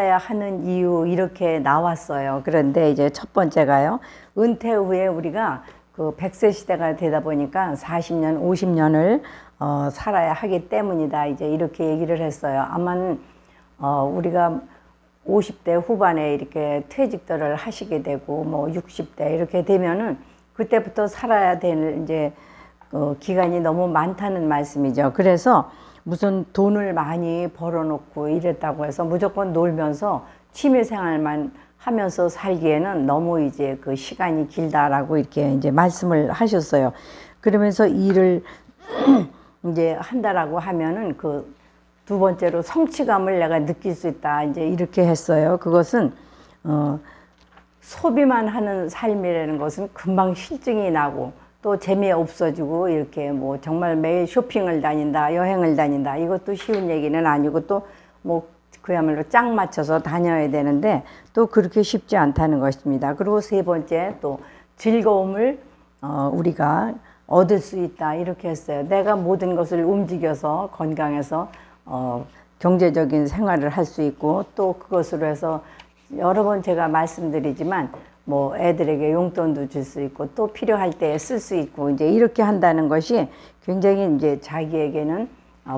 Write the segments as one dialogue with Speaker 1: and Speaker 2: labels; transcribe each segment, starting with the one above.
Speaker 1: 하는 이유 이렇게 나왔어요. 그런데 이제 첫 번째가요. 은퇴 후에 우리가 그 100세 시대가 되다 보니까 40년, 50년을 살아야 하기 때문이다. 이제 이렇게 얘기를 했어요. 아마 우리가 50대 후반에 이렇게 퇴직들을 하시게 되고 뭐 60대 이렇게 되면은 그때부터 살아야 될 이제 기간이 너무 많다는 말씀이죠. 그래서 무슨 돈을 많이 벌어놓고 이랬다고 해서 무조건 놀면서 취미생활만 하면서 살기에는 너무 이제 그 시간이 길다라고 이렇게 이제 말씀을 하셨어요. 그러면서 일을 이제 한다라고 하면은 그 두 번째로 성취감을 내가 느낄 수 있다. 이제 이렇게 했어요. 그것은 소비만 하는 삶이라는 것은 금방 실증이 나고 또 재미없어지고 이렇게 뭐 정말 매일 쇼핑을 다닌다, 여행을 다닌다. 이것도 쉬운 얘기는 아니고 또 뭐 그야말로 짝 맞춰서 다녀야 되는데 또 그렇게 쉽지 않다는 것입니다. 그리고 세 번째 또 즐거움을 우리가 얻을 수 있다. 이렇게 했어요. 내가 모든 것을 움직여서 건강해서 경제적인 생활을 할 수 있고 또 그것으로 해서 여러 번 제가 말씀드리지만 뭐 애들에게 용돈도 줄 수 있고 또 필요할 때 쓸 수 있고 이제 이렇게 한다는 것이 굉장히 이제 자기에게는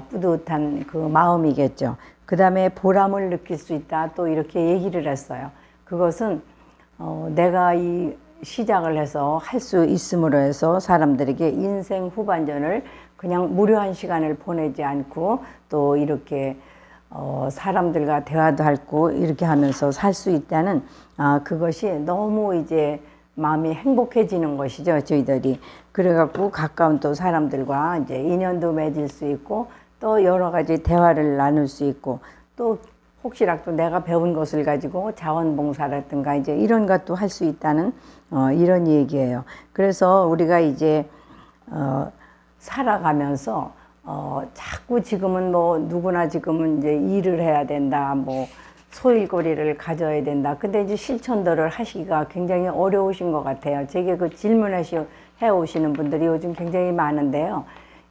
Speaker 1: 뿌듯한 그 마음이겠죠. 그 다음에 보람을 느낄 수 있다. 또 이렇게 얘기를 했어요. 그것은 내가 이 시작을 해서 할 수 있음으로 해서 사람들에게 인생 후반전을 그냥 무료한 시간을 보내지 않고 또 이렇게 사람들과 대화도 하고 이렇게 하면서 살 수 있다는 그것이 너무 이제 마음이 행복해지는 것이죠, 저희들이. 그래갖고 가까운 또 사람들과 이제 인연도 맺을 수 있고 또 여러 가지 대화를 나눌 수 있고 또 혹시라도 내가 배운 것을 가지고 자원봉사라든가 이제 이런 것도 할 수 있다는 이런 얘기예요. 그래서 우리가 이제 살아가면서 자꾸 지금은 뭐 누구나 지금은 이제 일을 해야 된다, 뭐 소일거리를 가져야 된다. 근데 이제 실천들을 하시기가 굉장히 어려우신 것 같아요. 제게 그 질문해 오시는 분들이 요즘 굉장히 많은데요.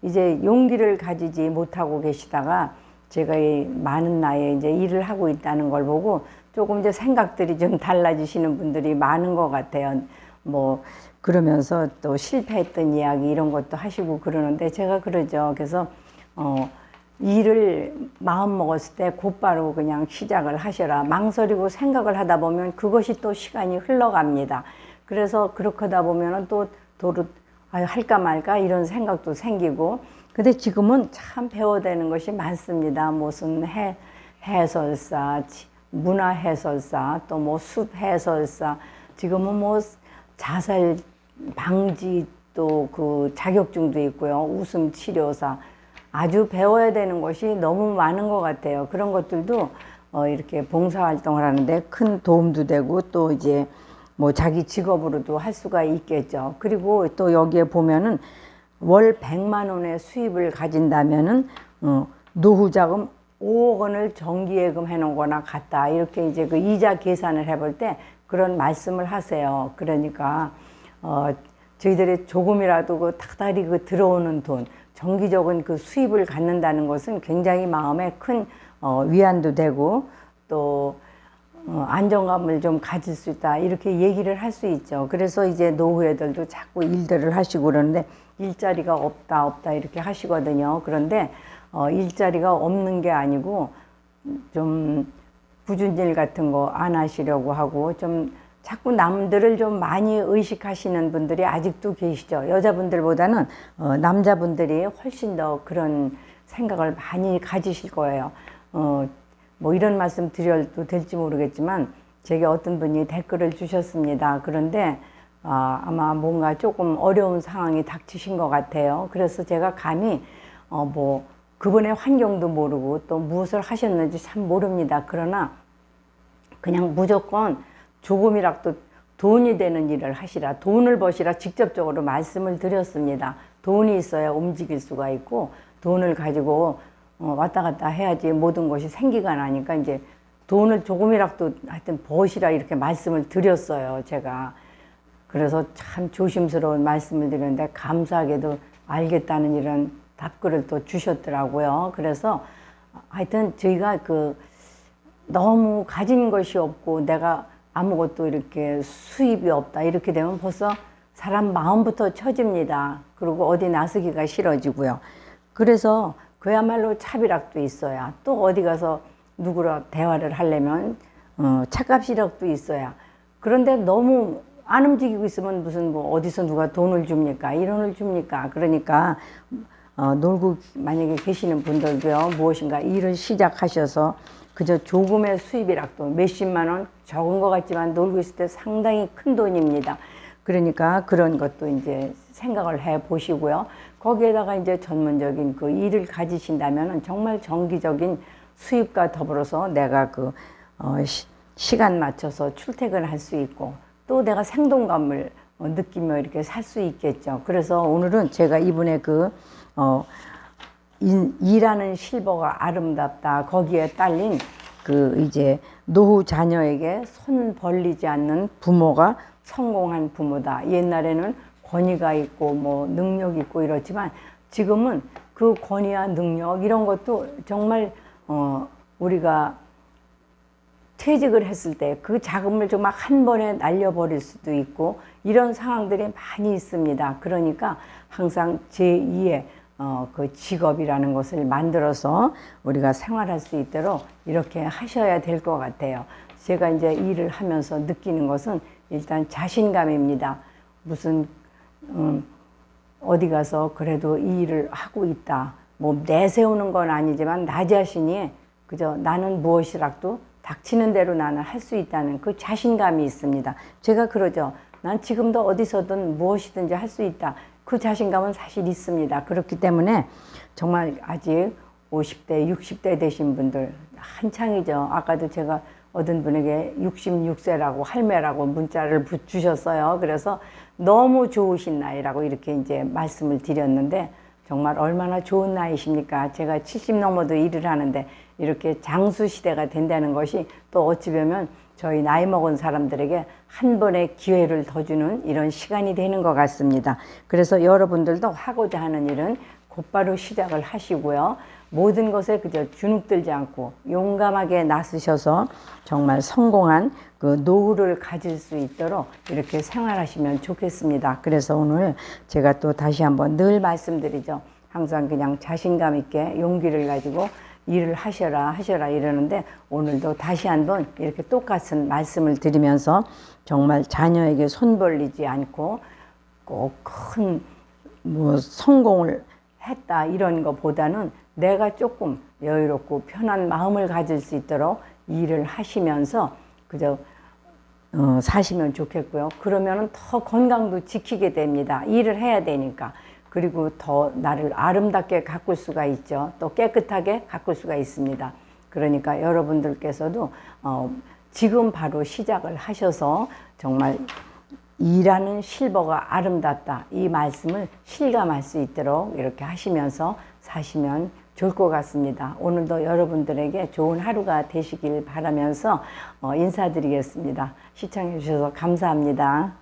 Speaker 1: 이제 용기를 가지지 못하고 계시다가 제가 이 많은 나이에 이제 일을 하고 있다는 걸 보고 조금 이제 생각들이 좀 달라지시는 분들이 많은 것 같아요. 뭐 그러면서 또 실패했던 이야기 이런 것도 하시고 그러는데 제가 그러죠. 그래서 일을 마음 먹었을 때 곧바로 그냥 시작을 하셔라. 망설이고 생각을 하다 보면 그것이 또 시간이 흘러갑니다. 그래서 그렇게 하다 보면은 또 도로 할까 말까 이런 생각도 생기고. 근데 지금은 참 배워야 되는 것이 많습니다. 무슨 해설사, 문화 해설사, 또 뭐 숲 해설사, 지금은 뭐 자살 방지 또 그 자격증도 있고요. 웃음 치료사. 아주 배워야 되는 것이 너무 많은 것 같아요. 그런 것들도 이렇게 봉사활동을 하는데 큰 도움도 되고 또 이제 뭐 자기 직업으로도 할 수가 있겠죠. 그리고 또 여기에 보면은 월 100만 원의 수입을 가진다면은 노후자금 5억 원을 정기예금 해놓은 거나 같다. 이렇게 이제 그 이자 계산을 해볼 때 그런 말씀을 하세요. 그러니까 저희들이 조금이라도 그 닥달이 그 들어오는 돈, 정기적인 그 수입을 갖는다는 것은 굉장히 마음에 큰 위안도 되고 또 안정감을 좀 가질 수 있다. 이렇게 얘기를 할 수 있죠. 그래서 이제 노후애들도 자꾸 일들을 하시고 그러는데 일자리가 없다 이렇게 하시거든요. 그런데 일자리가 없는 게 아니고 좀 굳은 일 같은 거 안 하시려고 하고 좀 자꾸 남들을 좀 많이 의식하시는 분들이 아직도 계시죠. 여자분들보다는 남자분들이 훨씬 더 그런 생각을 많이 가지실 거예요. 뭐 이런 말씀 드려도 될지 모르겠지만 제게 어떤 분이 댓글을 주셨습니다. 그런데 아마 뭔가 조금 어려운 상황이 닥치신 것 같아요. 그래서 제가 감히 뭐 그분의 환경도 모르고 또 무엇을 하셨는지 참 모릅니다. 그러나 그냥 무조건 조금이라도 돈이 되는 일을 하시라, 돈을 버시라 직접적으로 말씀을 드렸습니다. 돈이 있어야 움직일 수가 있고 돈을 가지고 왔다 갔다 해야지 모든 것이 생기가 나니까 이제 돈을 조금이라도 하여튼 버시라 이렇게 말씀을 드렸어요, 제가. 그래서 참 조심스러운 말씀을 드렸는데 감사하게도 알겠다는 이런 답글을 또 주셨더라고요. 그래서 하여튼 저희가 그 너무 가진 것이 없고 내가 아무것도 이렇게 수입이 없다 이렇게 되면 벌써 사람 마음부터 처집니다. 그리고 어디 나서기가 싫어지고요. 그래서 그야말로 차비락도 있어야, 또 어디 가서 누구랑 대화를 하려면 차값이라도 있어야. 그런데 너무 안 움직이고 있으면 무슨 뭐 어디서 누가 돈을 줍니까? 1원을 줍니까? 그러니까 놀고 만약에 계시는 분들도요, 무엇인가 일을 시작하셔서 그저 조금의 수입이라도 몇십만 원, 적은 것 같지만 놀고 있을 때 상당히 큰 돈입니다. 그러니까 그런 것도 이제 생각을 해 보시고요. 거기에다가 이제 전문적인 그 일을 가지신다면은 정말 정기적인 수입과 더불어서 내가 그 시간 맞춰서 출퇴근할 수 있고, 또 내가 생동감을 느끼며 이렇게 살 수 있겠죠. 그래서 오늘은 제가 이분의 일하는 실버가 아름답다, 거기에 딸린 그 이제 노후 자녀에게 손 벌리지 않는 부모가 성공한 부모다. 옛날에는 권위가 있고 뭐 능력 있고 이렇지만 지금은 그 권위와 능력 이런 것도 정말 우리가 퇴직을 했을 때 그 자금을 정말 한 번에 날려버릴 수도 있고 이런 상황들이 많이 있습니다. 그러니까 항상 제2의 그 직업이라는 것을 만들어서 우리가 생활할 수 있도록 이렇게 하셔야 될 것 같아요. 제가 이제 일을 하면서 느끼는 것은 일단 자신감입니다. 무슨 어디 가서 그래도 이 일을 하고 있다, 뭐 내세우는 건 아니지만 나 자신이 그저 나는 무엇이라도 닥치는 대로 나는 할 수 있다는 그 자신감이 있습니다. 제가 그러죠. 난 지금도 어디서든 무엇이든지 할 수 있다. 그 자신감은 사실 있습니다. 그렇기 때문에 정말 아직 50대, 60대 되신 분들 한창이죠. 아까도 제가 어떤 분에게 66세라고 할매라고 문자를 주셨어요. 그래서 너무 좋으신 나이라고 이렇게 이제 말씀을 드렸는데 정말 얼마나 좋은 나이십니까? 제가 70 넘어도 일을 하는데 이렇게 장수 시대가 된다는 것이 또 어찌 보면 저희 나이 먹은 사람들에게 한 번의 기회를 더 주는 이런 시간이 되는 것 같습니다. 그래서 여러분들도 하고자 하는 일은 곧바로 시작을 하시고요. 모든 것에 그저 주눅들지 않고 용감하게 나서셔서 정말 성공한 그 노후를 가질 수 있도록 이렇게 생활하시면 좋겠습니다. 그래서 오늘 제가 또 다시 한번 늘 말씀드리죠. 항상 그냥 자신감 있게 용기를 가지고 일을 하셔라 이러는데 오늘도 다시 한번 이렇게 똑같은 말씀을 드리면서 정말 자녀에게 손 벌리지 않고 꼭 큰 뭐 성공을 했다 이런 것보다는 내가 조금 여유롭고 편한 마음을 가질 수 있도록 일을 하시면서 그저 사시면 좋겠고요. 그러면은 더 건강도 지키게 됩니다. 일을 해야 되니까. 그리고 더 나를 아름답게 가꿀 수가 있죠. 또 깨끗하게 가꿀 수가 있습니다. 그러니까 여러분들께서도 지금 바로 시작을 하셔서 정말 일하는 실버가 아름답다, 이 말씀을 실감할 수 있도록 이렇게 하시면서 사시면 좋을 것 같습니다. 오늘도 여러분들에게 좋은 하루가 되시길 바라면서 인사드리겠습니다. 시청해 주셔서 감사합니다.